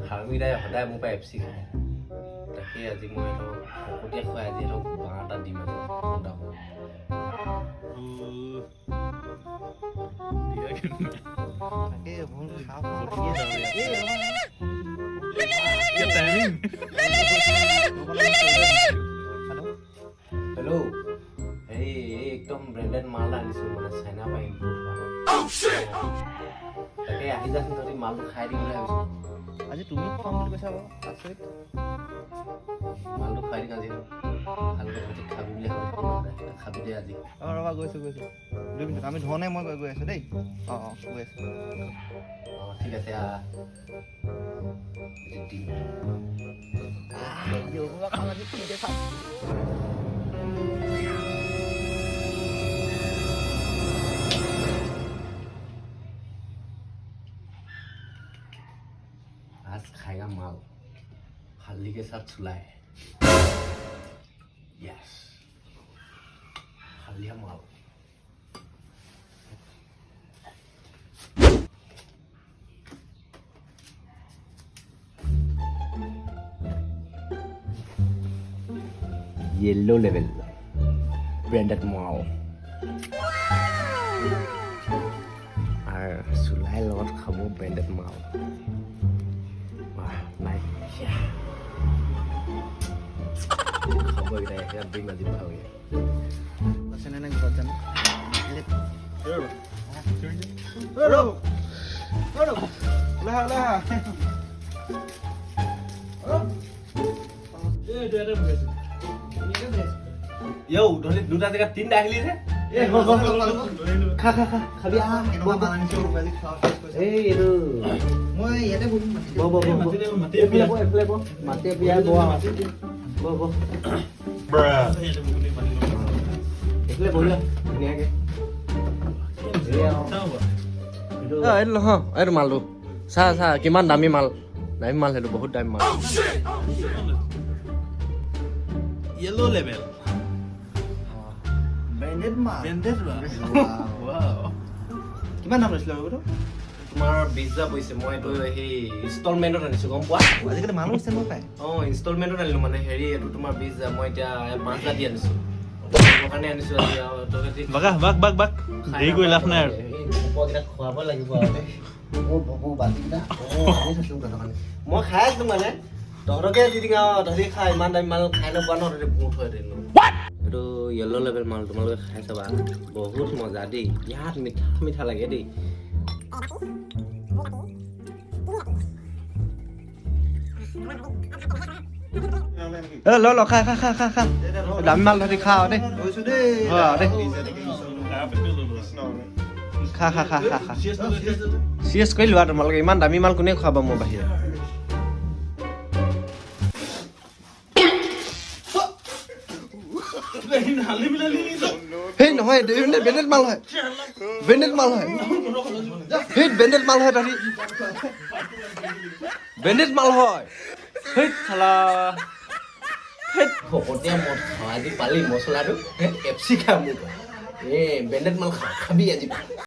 হাৰ্মিদাই সদায় মোৰ পৰা এফচি খায় তাকে আজি মই শকতীয়া খুৱাই আজি সিহঁতক বাঁহ এটা দিম হেল্ল' এই একদম ব্ৰেণ্ডেড মাল আনিছো মানে চাইনা পৰা ইম্পৰ্ট হোৱা তাকে আহি যাচোন তহঁতি মালটো খাই দিম বুলি ভাবিছো আজি তুমি খাম বুলি কৈছা বাৰু আচৰিত মালটো খাই দিম আজি ভালকৈ তহঁতি খাবি বুলি খাবি দে আজি ৰবা গৈছোঁ 2 মিনিট আমি ধোৱা নাই মই গৈ আছোঁ দেই গৈ আছোঁ ঠিক আছে आज खाएगा माल हल्दी के साथ सुलाए यस हल्दिया माल येलो लेवल ब्रांडेड माल और सुलाए লগত খাবো ब्रांडेड माल खबर है यार दिन में दिन खाओगे बस इन्हें घुसा जाना हेलो ला यो धोले दुटा जगह तीन डाहली रे ए हो खा खाबी आ केनवा बालानी से रुपया खाओ ए एरो মই ইয়াতে বহিম বো মাতে বিয়া বো একলে বহিয়া ধুনীয়াকে এইটো নহয় এইটো মালটো চা কিমান দামী মাল সেইটো বহুত দামী মাল येलो लेवल ব্ৰেণ্ডেড মাল वाओ কিমান দাম লৈছিলে বাৰু তোমাৰ 20,000 পইছে মই এইটো সেই ইনষ্টলমেণ্টত আনিছো গম পোৱা আজিকালি মানুহ হৈছে ন পায় ইনষ্টলমেণ্টত আনিলো মানে হেৰি এইটো তোমাৰ 20,000 মই এতিয়া 5,000 দি আনিছো মোৰ কাৰণে আনিছো আজি বাক দেৰি কৰি লাভ নাই আৰু উপকেইটা খোৱাব লাগিব আৰু ববু বাতিকেইটা মই খাই আছো মানে তহঁতকে দি দিম আৰু তহঁতি খা ইমান দামী মাল খাই নোপোৱা ন তহঁতি বহুত থৈ দিলো এইটো য়েল্ল' লেভেল মাল তোমালোকে খাই চাবা বহুত মজা দেই বিৰাট মিঠা লাগে দেই ল খা দামী মাল ধৰি খা দে খা চিৰিয়াছ কৰি লোৱা তোমালোকে ইমান দামী মাল কোনে খুৱাব মোৰ বাহিৰত নহয় ব্ৰেণ্ডেড মাল হয় ব্ৰেণ্ডেড মাল হয় ব্ৰেণ্ডেড মাল হয় চালা ভকতীয়া মদ খাওঁ আজি পালি মছলাটো এফচি খা মোক ব্ৰেণ্ডেড মাল খাবি আজি